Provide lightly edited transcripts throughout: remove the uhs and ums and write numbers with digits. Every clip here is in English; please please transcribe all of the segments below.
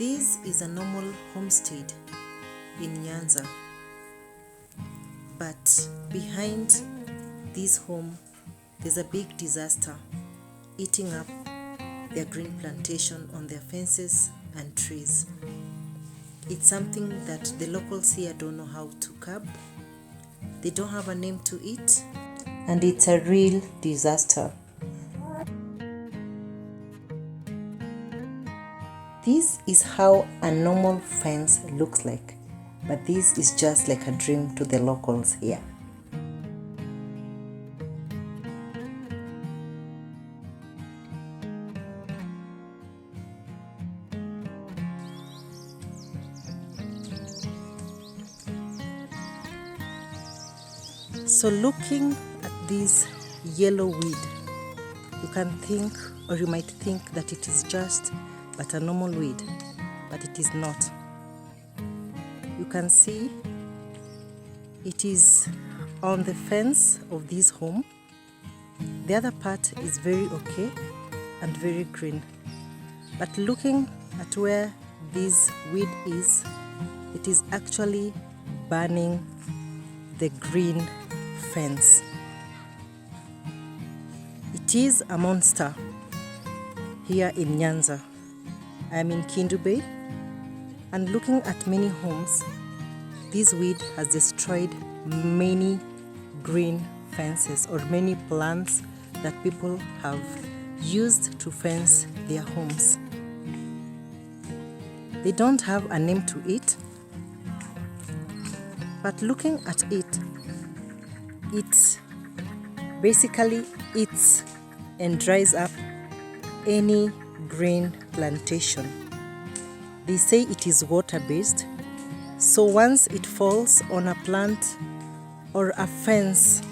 This is a normal homestead in Nyanza, but behind this home there's a big disaster eating up their green plantation on their fences and trees. It's something that the locals here don't know how to curb. They don't have a name to it, and it's a real disaster. This is how a normal fence looks like, but this is just like a dream to the locals here. So looking at this yellow weed, you can think, or you might think that it is just but a normal weed, but it is not. You can see it is on the fence of this home. The other part is very okay and very green, but looking at where this weed is, it is actually burning the green fence. It is a monster here in Nyanza. I am in Kindu Bay, and looking at many homes, this weed has destroyed many green fences or many plants that people have used to fence their homes. They don't have a name to it, but looking at it, it basically eats and dries up any green plantation. They say it is water-based, so once it falls on a plant or a fence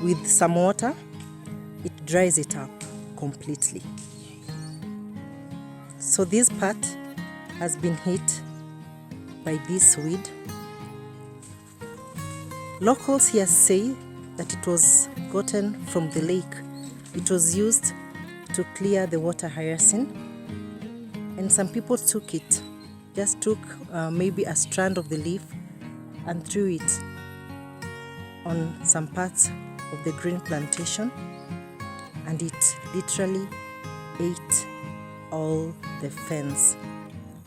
with some water, it dries it up completely. So this part has been hit by this weed. Locals here say that it was gotten from the lake. It was used to clear the water hyacinth, and some people took it, just took maybe a strand of the leaf and threw it on some parts of the green plantation, and it literally ate all the fence.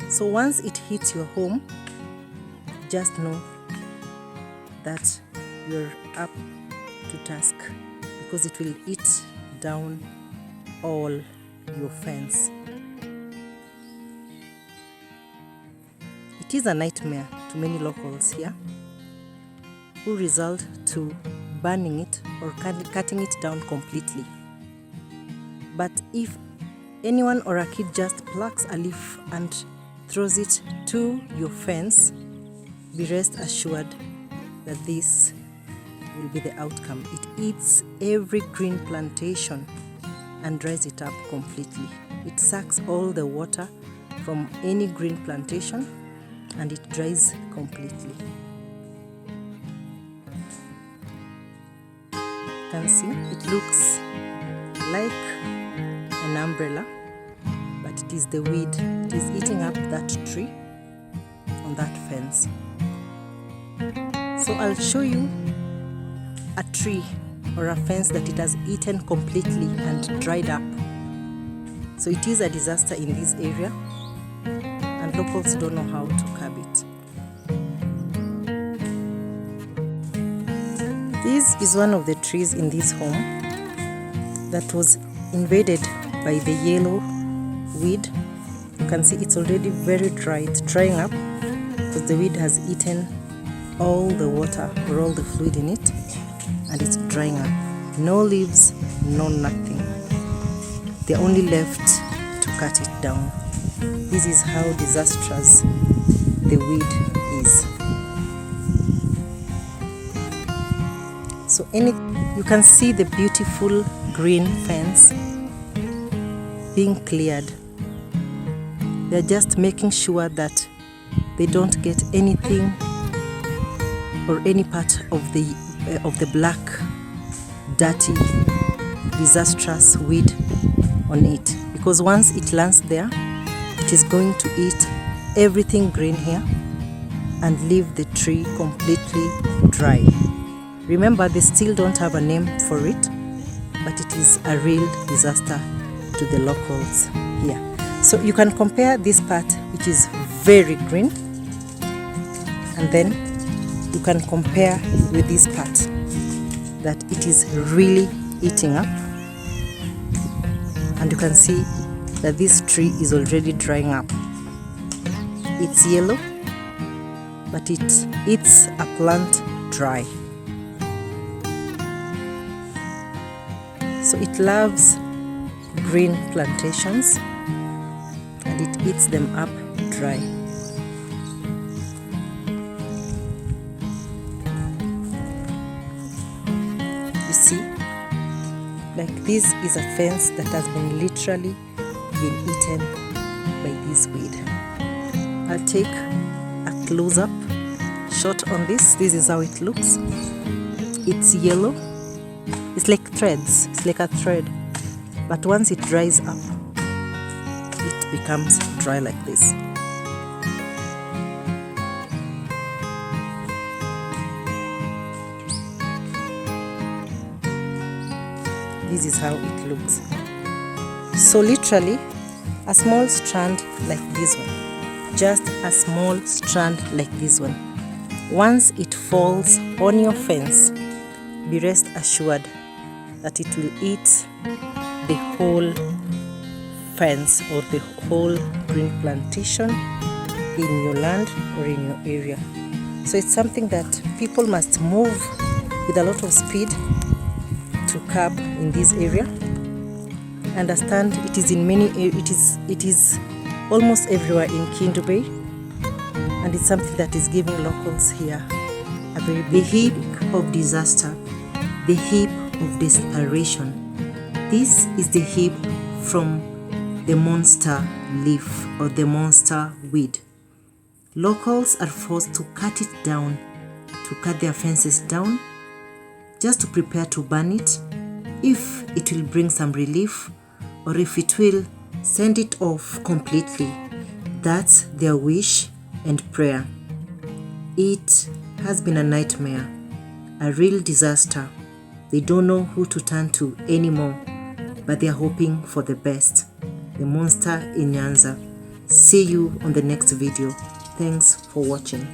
So once it hits your home, just know that you're up to task, because it will eat down all your fence. It is a nightmare to many locals here, who result to burning it or cutting it down completely. But if anyone or a kid just plucks a leaf and throws it to your fence, be rest assured that this will be the outcome. It eats every green plantation and dries it up completely. It sucks all the water from any green plantation and it dries completely. You can see it looks like an umbrella, but it is the weed. It is eating up that tree on that fence. So I'll show you a tree or a fence that it has eaten completely and dried up. So it is a disaster in this area, and locals don't know how to curb it. This is one of the trees in this home that was invaded by the yellow weed. You can see it's already very dry. It's drying up because the weed has eaten all the water or all the fluid in it, and it's drying up. No leaves, no nothing. They're only left to cut it down. This is how disastrous the weed is. So you can see the beautiful green fence being cleared. They're just making sure that they don't get anything or any part of the black, dirty, disastrous weed on it, because once it lands there, it is going to eat everything green here and leave the tree completely dry. Remember, they still don't have a name for it, but it is a real disaster to the locals here. So you can compare this part, which is very green, and then you can compare with this part that it is really eating up, and you can see that this tree is already drying up. It's yellow, but it eats a plant dry. So it loves green plantations and it eats them up dry. You see, like this is a fence that has been literally been eaten by this weed. I'll take a close-up shot on this. This is how it looks. It's yellow. It's like threads. It's like a thread. But once it dries up, it becomes dry like this. This is how it looks. So literally, a small strand like this one. Just a small strand like this one. Once it falls on your fence, be rest assured that it will eat the whole fence or the whole green plantation in your land or in your area. So it's something that people must move with a lot of speed to curb in this area. Understand it is in many, it is almost everywhere in Kindu Bay, and it's something that is giving locals here a very big heap of disaster, the heap of desperation. This is the heap from the monster leaf or the monster weed. Locals are forced to cut it down, to cut their fences down, just to prepare to burn it, if it will bring some relief or if it will send it off completely. That's their wish and prayer. It has been a nightmare, a real disaster. They don't know who to turn to anymore, but they are hoping for the best. The monster in Nyanza. See you on the next video. Thanks for watching.